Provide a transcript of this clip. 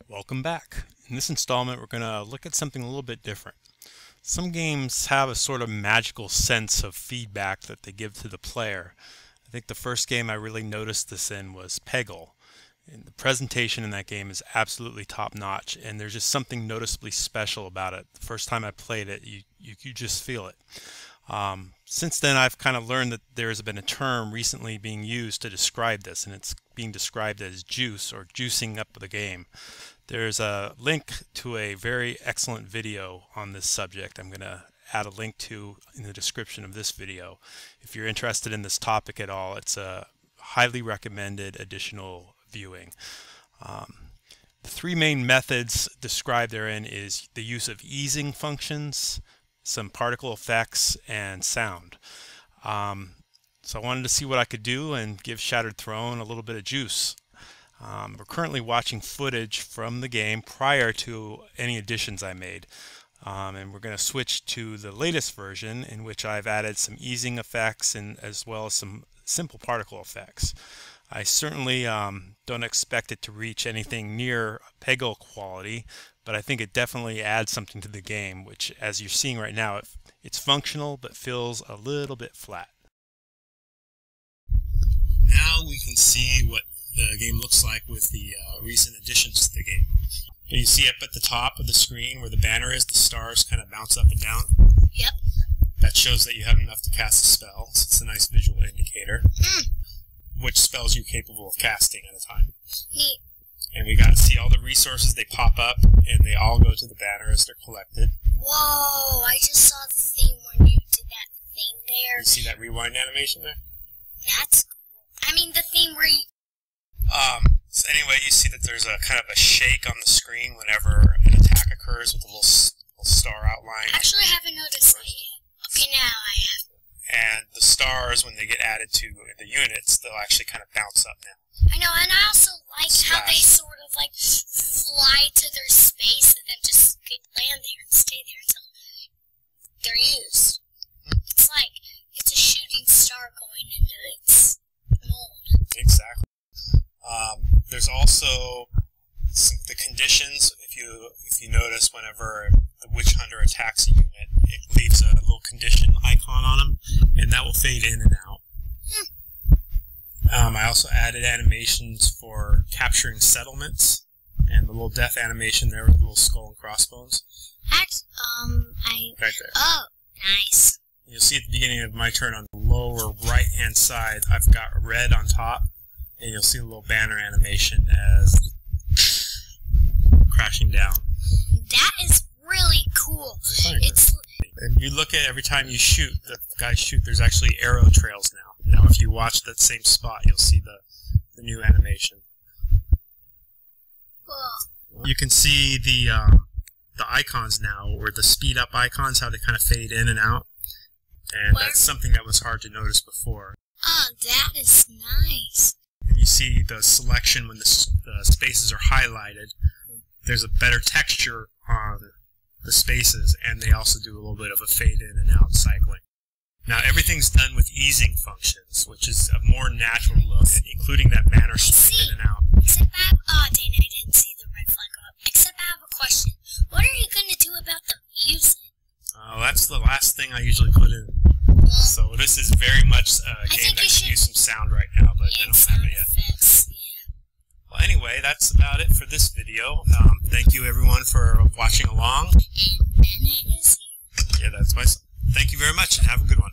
Welcome back. In this installment we're going to look at something a little bit different. Some games have a sort of magical sense of feedback that they give to the player. I think the first game I really noticed this in was Peggle. And the presentation in that game is absolutely top-notch, and there's just something noticeably special about it. The first time I played it, you just feel it. Since then I've kind of learned that there has been a term recently being used to describe this, and it's being described as juice, or juicing up the game. There's a link to a very excellent video on this subject. I'm going to add a link to in the description of this video. If you're interested in this topic at all, it's a highly recommended additional viewing. The three main methods described therein is the use of easing functions, some particle effects, and sound. So I wanted to see what I could do and give Shattered Throne a little bit of juice. We're currently watching footage from the game prior to any additions I made. And we're going to switch to the latest version, in which I've added some easing effects and as well as some simple particle effects. I certainly don't expect it to reach anything near Peggle quality, but I think it definitely adds something to the game, which, as you're seeing right now, it's functional but feels a little bit flat. Now we can see what the game looks like with the recent additions to the game. So you see up at the top of the screen where the banner is, the stars kind of bounce up and down? Yep. That shows that you have enough to cast a spell, so it's a nice visual indicator. Which spells you're capable of casting at a time. Neat. And we got to see all the resources. They pop up and they all go to the banner as they're collected. Whoa, I just saw the thing when you did that thing there. You see that rewind animation there? That's cool. I mean the thing where you... So anyway, you see that there's a kind of a shake on the screen whenever an attack occurs with a little star outline. Actually, I haven't noticed that yet. Okay, now I have. And the stars, when they get added to the units, they'll actually kind of bounce up now. I know, and I also like how they sort of like fly to their space and then just land there and stay there until they're used. It's like it's a shooting star going into its mold. Exactly. There's also the conditions. If you notice, whenever the Witch Hunter attacks a unit, it leaves a little condition icon on them, and that will fade in and out. I also added animations for capturing settlements, and the little death animation there with the little skull and crossbones. Right there. Oh, nice. You'll see at the beginning of my turn on the lower right-hand side, I've got red on top, and you'll see a little banner animation as crashing down. That is really cool. And you look at every time you shoot, the guys shoot, there's actually arrow trails now. Now if you watch that same spot, you'll see the new animation. Cool. You can see the icons now, or the speed up icons, how they kind of fade in and out. And that's something that was hard to notice before. Oh, that is nice. And you see the selection when the spaces are highlighted. There's a better texture on the spaces, and they also do a little bit of a fade in and out cycling. Now everything's done with easing functions, which is a more natural look, including that banner swing in and out. Except I have, oh dang it, I didn't see the red flag up. Except I have a question. What are you going to do about the music? That's the last thing I usually put in. So this is very much a game that could use some sound right now, but I don't have it yet. Effects, yeah. Well, anyway, that's about it for this video. Thank you everyone for watching along. And Bennett is here. Yeah, that's my son. Thank you very much, and have a good one.